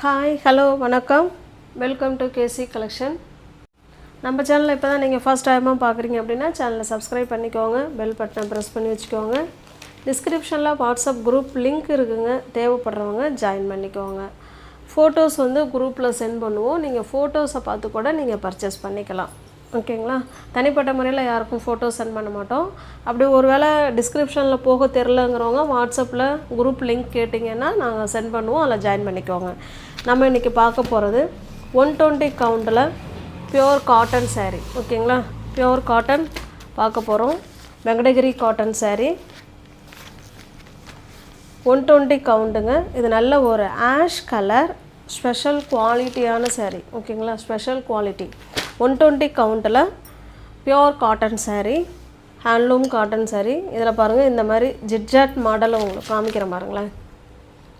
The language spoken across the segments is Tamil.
ஹாய் ஹலோ வணக்கம், வெல்கம் டு கேசி கலெக்ஷன். நம்ம சேனலில் இப்போ தான் நீங்கள் ஃபர்ஸ்ட் டைமாக பார்க்குறீங்க அப்படின்னா சேனலை சப்ஸ்கிரைப் பண்ணிக்கோங்க, பெல் பட்டனை ப்ரெஸ் பண்ணி வச்சுக்கோங்க. டிஸ்கிரிப்ஷனில் வாட்ஸ்அப் குரூப் லிங்க் இருக்குங்க, தேவைப்படுறவங்க ஜாயின் பண்ணிக்கோங்க. ஃபோட்டோஸ் குரூப்பில் சென்ட் பண்ணுவோம், நீங்கள் ஃபோட்டோஸை பார்த்து கூட நீங்கள் பர்ச்சேஸ் பண்ணிக்கலாம். ஓகேங்களா? தனிப்பட்ட முறையில் யாருக்கும் ஃபோட்டோ சென்ட் பண்ண மாட்டோம். அப்படி ஒரு வேளை டிஸ்கிரிப்ஷனில் போக தெரிலங்கிறவங்க வாட்ஸ்அப்பில் குரூப் லிங்க் கேட்டிங்கன்னா நாங்கள் சென்ட் பண்ணுவோம், அதில் ஜாயின் பண்ணிக்கோங்க. நம்ம இன்றைக்கி பார்க்க போகிறது 120 கவுண்டில் பியோர் காட்டன் சாரீ. ஓகேங்களா? பியோர் காட்டன் பார்க்க போகிறோம். வெங்கடகிரி காட்டன் சாரீ 120 கவுண்டுங்க. இது நல்ல ஒரு ஆஷ் கலர் ஸ்பெஷல் குவாலிட்டியான சாரீ. ஓகேங்களா? ஸ்பெஷல் குவாலிட்டி 120 கவுண்டில் pure cotton sari, handloom cotton sari. இதில் பாருங்கள், இந்த மாதிரி ஜிட்ஜாட் மாடலை உங்களுக்கு காமிக்கிறேன் பாருங்களேன்.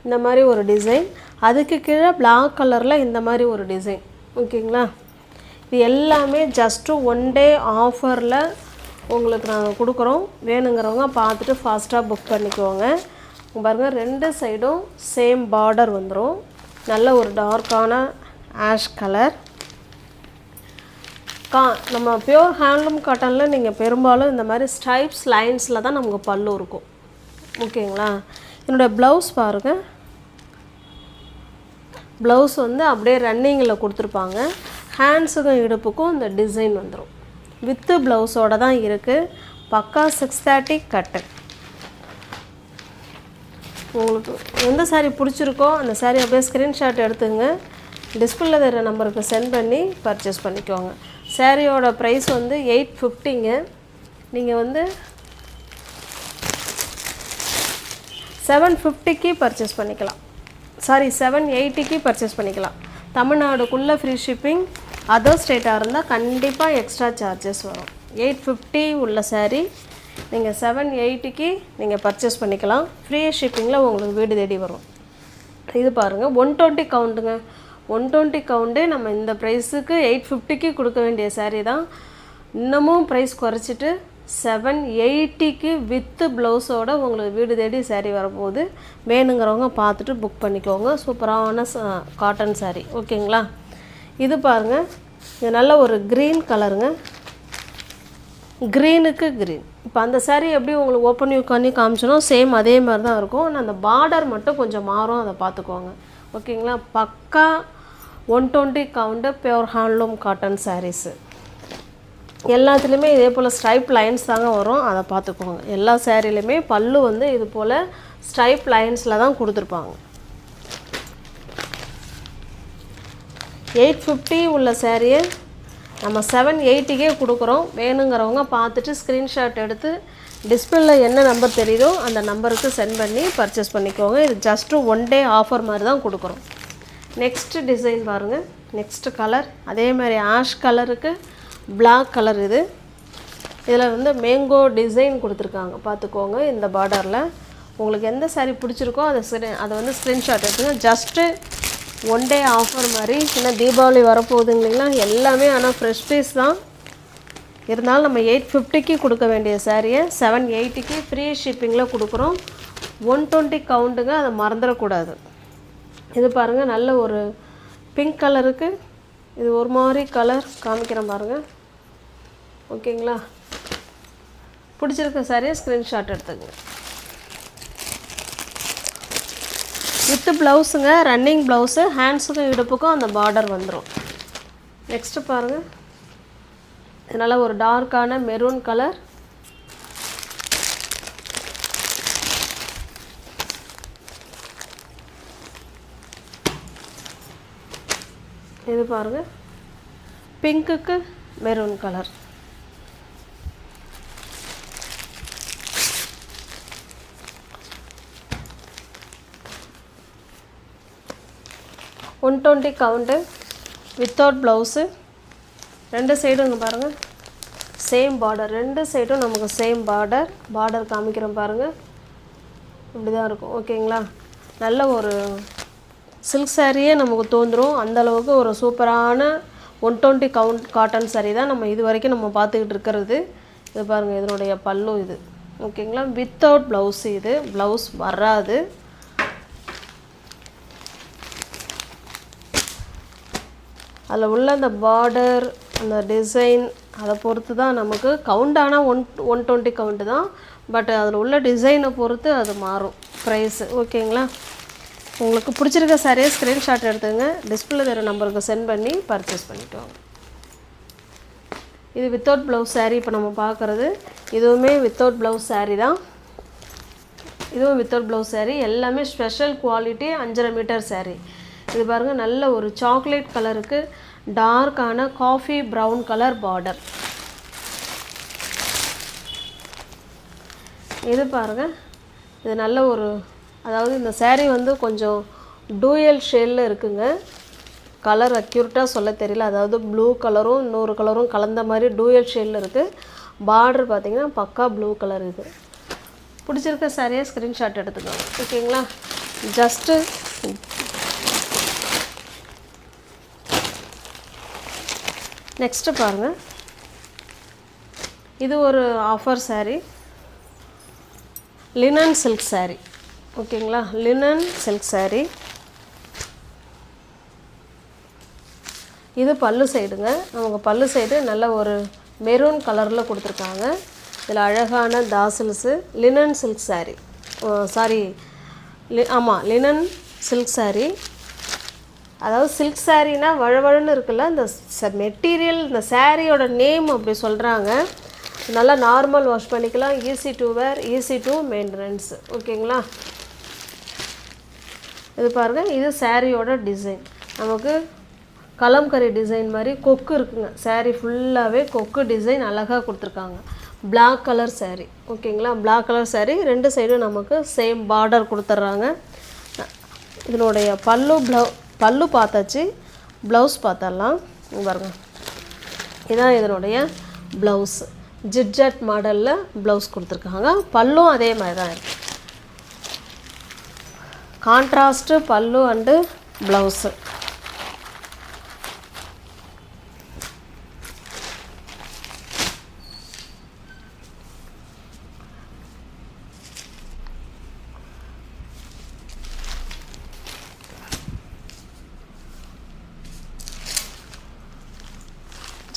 இந்த மாதிரி ஒரு டிசைன், அதுக்கு கீழே பிளாக் கலரில் இந்த மாதிரி ஒரு டிசைன். ஓகேங்களா? இது எல்லாமே ஜஸ்ட்டு 1 டே ஆஃபரில் உங்களுக்கு நாங்கள் கொடுக்குறோம். வேணுங்கிறவங்க பார்த்துட்டு ஃபாஸ்ட்டாக புக் பண்ணிக்குவோங்க. பாருங்கள், 2 சைடும் சேம் பார்டர் வந்துடும். நல்ல ஒரு டார்க்கான ஆஷ் கலர். நம்ம பியோர் ஹேண்ட்லூம் காட்டனில் நீங்கள் பெரும்பாலும் இந்த மாதிரி ஸ்ட்ரைப்ஸ் லைன்ஸில் தான் நமக்கு பல்லு இருக்கும். ஓகேங்களா? என்னோடய ப்ளவுஸ் பாருங்கள். ப்ளவுஸ் அப்படியே ரன்னிங்கில் கொடுத்துருப்பாங்க. ஹேண்ட்ஸுக்கும் இடுப்புக்கும் இந்த டிசைன் வந்துடும். வித்து ப்ளவுஸோடு தான் இருக்குது. பக்கா 630 கட்டு. உங்களுக்கு எந்த சாரீ பிடிச்சிருக்கோ அந்த சாரீ அப்படியே ஸ்க்ரீன்ஷாட் எடுத்துங்க, டிஸ்பிளேல தர நம்பருக்கு சென்ட் பண்ணி பர்ச்சேஸ் பண்ணிக்கோங்க. சாரியோட ப்ரைஸ் 850ங்க. நீங்கள் 750க்கு பர்ச்சேஸ் பண்ணிக்கலாம். 780க்கு பர்ச்சேஸ் பண்ணிக்கலாம். தமிழ்நாடுக்குள்ளே ஃப்ரீ ஷிப்பிங். அதர் ஸ்டேட்டாக இருந்தால் கண்டிப்பாக எக்ஸ்ட்ரா சார்ஜஸ் வரும். 850 உள்ள சாரீ நீங்கள் 780க்கு நீங்கள் பர்ச்சேஸ் பண்ணிக்கலாம். ஃப்ரீ ஷிப்பிங்கில் உங்களுக்கு வீடு தேடி வரும். இது பாருங்கள், 120 கவுண்டுங்க. 120 கவுண்டு நம்ம இந்த ப்ரைஸுக்கு 850க்கு கொடுக்க வேண்டிய சாரீ தான். இன்னமும் ப்ரைஸ் குறைச்சிட்டு 780க்கு வித்து ப்ளவுஸோடு உங்களுக்கு வீடு தேடி சாரீ வரப்போகுது. வேணுங்கிறவங்க பார்த்துட்டு புக் பண்ணிக்கோங்க. சூப்பரான காட்டன் சாரீ. ஓகேங்களா? இது பாருங்கள், இது நல்ல ஒரு க்ரீன் கலருங்க. க்ரீனுக்கு க்ரீன். இப்போ அந்த சாரீ எப்படி உங்களுக்கு ஓப்பன் வியூ பண்ணி காமிச்சனோ சேம் அதே மாதிரி தான் இருக்கும். ஆனால் அந்த பார்டர் மட்டும் கொஞ்சம் மாறும், அதை பார்த்துக்கோங்க. ஓகேங்களா? பக்கா 120 count pure handloom cotton saris. எல்லாத்துலேயுமே இதே போல் ஸ்ட்ரைப் லைன்ஸ் தாங்க வரும், அதை பார்த்துக்கோங்க. எல்லா சாரீலையுமே பல்லு இது போல் ஸ்ட்ரைப் லைன்ஸில் தான் கொடுத்துருப்பாங்க. 850 உள்ள சாரியை நம்ம 780க்கே கொடுக்குறோம். வேணுங்கிறவங்க பார்த்துட்டு ஸ்க்ரீன்ஷாட் எடுத்து டிஸ்பிளேல என்ன நம்பர் தெரியுதோ அந்த நம்பருக்கு சென்ட் பண்ணி பர்ச்சேஸ் பண்ணிக்கோங்க. இது ஜஸ்ட்டு 1 டே ஆஃபர் மாதிரி தான் கொடுக்குறோம். நெக்ஸ்ட்டு டிசைன் பாருங்கள். நெக்ஸ்ட்டு கலர் அதே மாதிரி ஆஷ் கலருக்கு பிளாக் கலர். இதில் மேங்கோ டிசைன் கொடுத்துருக்காங்க, பார்த்துக்கோங்க. இந்த பார்டரில் உங்களுக்கு எந்த சாரீ பிடிச்சிருக்கோ அதை ஸ்க்ரீன்ஷாட் எடுத்துங்க. ஜஸ்ட்டு 1 டே ஆஃபர் மாதிரி. இன்னும் தீபாவளி வரப்போகுதுங்க இல்லைங்களா? எல்லாமே ஆனால் ஃப்ரெஷ் பீஸ் தான். இருந்தாலும் நம்ம 850க்கு கொடுக்க வேண்டிய சாரியை 780க்கு ஃப்ரீ ஷிப்பிங்கில் கொடுக்குறோம். 120 கவுண்டுங்க, அதை மறந்துடக்கூடாது. இது பாருங்கள், நல்ல ஒரு பிங்க் கலருக்கு இது ஒரு மாதிரி கலர் காமிக்கிறேன் பாருங்கள். ஓகேங்களா? பிடிச்சிருக்க சாரியை ஸ்க்ரீன்ஷாட் எடுத்துங்க. With ப்ளவுஸுங்க, running blouse. ஹேண்ட்ஸுக்கும் இடுப்புக்கும் அந்த பார்டர் வந்துடும். நெக்ஸ்ட்டு பாருங்கள், நல்ல ஒரு டார்க்கான மெரூன் கலர். இது பாருங்கள், பிங்க்குக்கு maroon colour. $120 count without blouse. 2 சைடும் இங்கே பாருங்கள் சேம் பார்டர். 2 சைடும் நமக்கு சேம் பார்டர் காமிக்கிறோம் பாருங்கள். இப்படி தான் இருக்கும். ஓகேங்களா? நல்ல ஒரு சில்க் சாரியே நமக்கு தோன்றும் அந்தளவுக்கு ஒரு சூப்பரான 120 கவுண்ட் காட்டன் சாரீ தான் நம்ம இது வரைக்கும் நம்ம பார்த்துக்கிட்டு இருக்கிறது. இது பாருங்கள், இதனுடைய பல்லு இது. ஓகேங்களா? Without blouse. இது ப்ளவுஸ் வராது. அதில் உள்ள அந்த பார்டர் அந்த டிசைன் அதை பொறுத்து தான் நமக்கு கவுண்ட். ஆனால் 120 கவுண்ட்டு தான், பட் அதில் உள்ள டிசைனை பொறுத்து அது மாறும் ப்ரைஸு. ஓகேங்களா? உங்களுக்கு பிடிச்சிருக்க சாரியை ஸ்க்ரீன்ஷாட் எடுத்துங்க, டிஸ்பிளே தர நம்பருக்கு சென்ட் பண்ணி பர்ச்சேஸ் பண்ணிக்கோங்க. இது வித்தவுட் ப்ளவுஸ் சாரீ. இப்போ நம்ம பார்க்குறது இதுவுமே வித்தவுட் ப்ளவுஸ் சாரீ தான். இதுவும் வித்தவுட் ப்ளவுஸ் சாரீ. எல்லாமே ஸ்பெஷல் குவாலிட்டி 5.5 மீட்டர் சாரீ. இது பாருங்கள், நல்ல ஒரு சாக்லேட் கலருக்கு டார்க்கான காஃபி ப்ரௌன் கலர் பார்டர். இது பாருங்கள், இது நல்ல ஒரு, அதாவது இந்த சாரீ வந்து கொஞ்சம் டூயல் ஷேடில் இருக்குங்க. கலர் அக்யூரேட்டாக சொல்ல தெரியல, அதாவது ப்ளூ கலரும் இன்னொரு கலரும் கலந்த மாதிரி டூயல் ஷேடில் இருக்குது. பார்டர் பார்த்திங்கன்னா பக்கா ப்ளூ கலர். இது பிடிச்சிருக்க சாரியாக ஸ்க்ரீன்ஷாட் எடுத்துக்கோங்க. ஓகேங்களா? ஜஸ்ட்டு நெக்ஸ்ட்டு பாருங்கள், இது ஒரு offer sari, linen silk sari. ஓகேங்களா? Linen silk sari. இது பல்லு சைடுங்க. அவங்க பல்லு சைடு நல்ல ஒரு மெரூன் கலரில் கொடுத்துருக்காங்க. இதில் அழகான தாசில்ஸு. லினன் சில்க் சாரீ, ஆமாம் லினன் சில்க் சாரீ. அதாவது சில்க் சாரீனா வழவழன்னு இருக்குல்ல, இந்த மெட்டீரியல், இந்த சாரியோட நேம் அப்படி சொல்கிறாங்க. நல்லா நார்மல் வாஷ் பண்ணிக்கலாம், easy to wear, easy to maintenance. ஓகேங்களா? இது பாருங்கள், இது சாரியோட டிசைன். நமக்கு கலம்கரி டிசைன் மாதிரி கொக்கு இருக்குங்க. சாரீ ஃபுல்லாகவே கொக்கு டிசைன் அழகாக கொடுத்துருக்காங்க. Black colour sari. ஓகேங்களா? Black colour sari. 2 சைடும் நமக்கு சேம் பார்டர் கொடுத்துட்றாங்க. இதனுடைய பல்லு பார்த்தாச்சு, ப்ளவுஸ் பார்த்தரலாம். பாருங்க, இதான் இதனுடைய ப்ளவுஸ். ஜிட்ஜட் மாடலில் ப்ளவுஸ் கொடுத்துருக்காங்க. பல்லும் அதே மாதிரி தான் இருக்குது. கான்ட்ராஸ்ட்டு பல்லு அண்டு ப்ளவுஸு.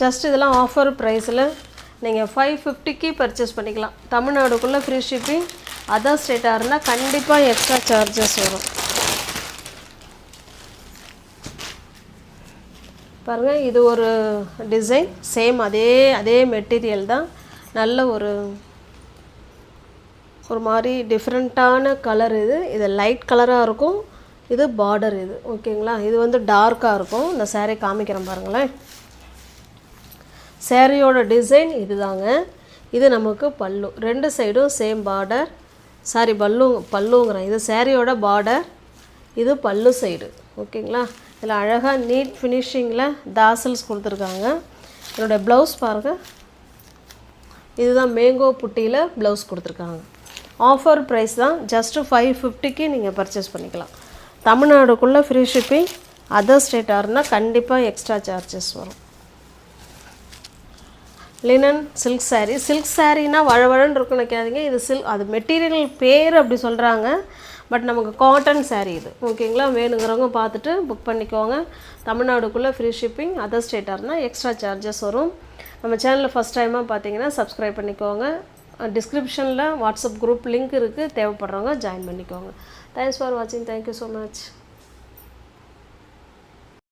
ஜஸ்ட் இதெல்லாம் ஆஃபர் ப்ரைஸில் நீங்கள் 550க்கு பர்ச்சேஸ் பண்ணிக்கலாம். தமிழ்நாடுக்குள்ளே ஃப்ரீ ஷிப்பிங். அதர் ஸ்டேட்டாக இருந்தால் கண்டிப்பாக எக்ஸ்ட்ரா சார்ஜஸ் வரும். பாருங்கள், இது ஒரு டிசைன். சேம் அதே மெட்டீரியல் தான். நல்ல ஒரு மாதிரி டிஃப்ரெண்ட்டான கலர். இது லைட் கலராக இருக்கும். இது பார்டர். இது ஓகேங்களா? இது வந்து டார்க்காக இருக்கும். இந்த சாரீ காமிக்கிறேன் பாருங்களேன். சாரியோட டிசைன் இது தாங்க. இது நமக்கு பல்லு. 2 சைடும் சேம் பார்டர். பல்லுங்கிறேன். இது சாரியோட பார்டர், இது பல்லு சைடு. ஓகேங்களா? இதில் அழகாக நீட் ஃபினிஷிங்கில் தாசல்ஸ் கொடுத்துருக்காங்க. என்னோடய ப்ளவுஸ் பாருங்கள், இதுதான் மேங்கோ புட்டியில் ப்ளவுஸ் கொடுத்துருக்காங்க. ஆஃபர் ப்ரைஸ் தான். ஜஸ்ட்டு 550க்கு நீங்கள் பர்ச்சேஸ் பண்ணிக்கலாம். தமிழ்நாடுக்குள்ளே ஃப்ரீ ஷிப்பிங். அதர் ஸ்டேட்டாக இருந்தால் கண்டிப்பாக எக்ஸ்ட்ரா சார்ஜஸ் வரும். Linen silk sari. சில்க் சாரீனா வழவழன்னு இருக்குன்னு நினைக்காதீங்க. இது அது மெட்டீரியல் பேர் அப்படி சொல்கிறாங்க, பட் நமக்கு காட்டன் சாரீ இது. ஓகேங்களா? வேணுங்கிறவங்க பார்த்துட்டு புக் பண்ணிக்கோங்க. தமிழ்நாடுக்குள்ளே ஃப்ரீ ஷிப்பிங். அதர் ஸ்டேட்டாக இருந்தால் எக்ஸ்ட்ரா சார்ஜஸ் வரும். நம்ம சேனலில் ஃபஸ்ட் டைமாக பார்த்தீங்கன்னா சப்ஸ்கிரைப் பண்ணிக்கோங்க. டிஸ்கிரிப்ஷனில் வாட்ஸ்அப் குரூப் லிங்க் இருக்குது, தேவைப்படுறவங்க ஜாயின் பண்ணிக்கோங்க. தேங்க்ஸ் ஃபார் வாட்சிங். Thank you so much.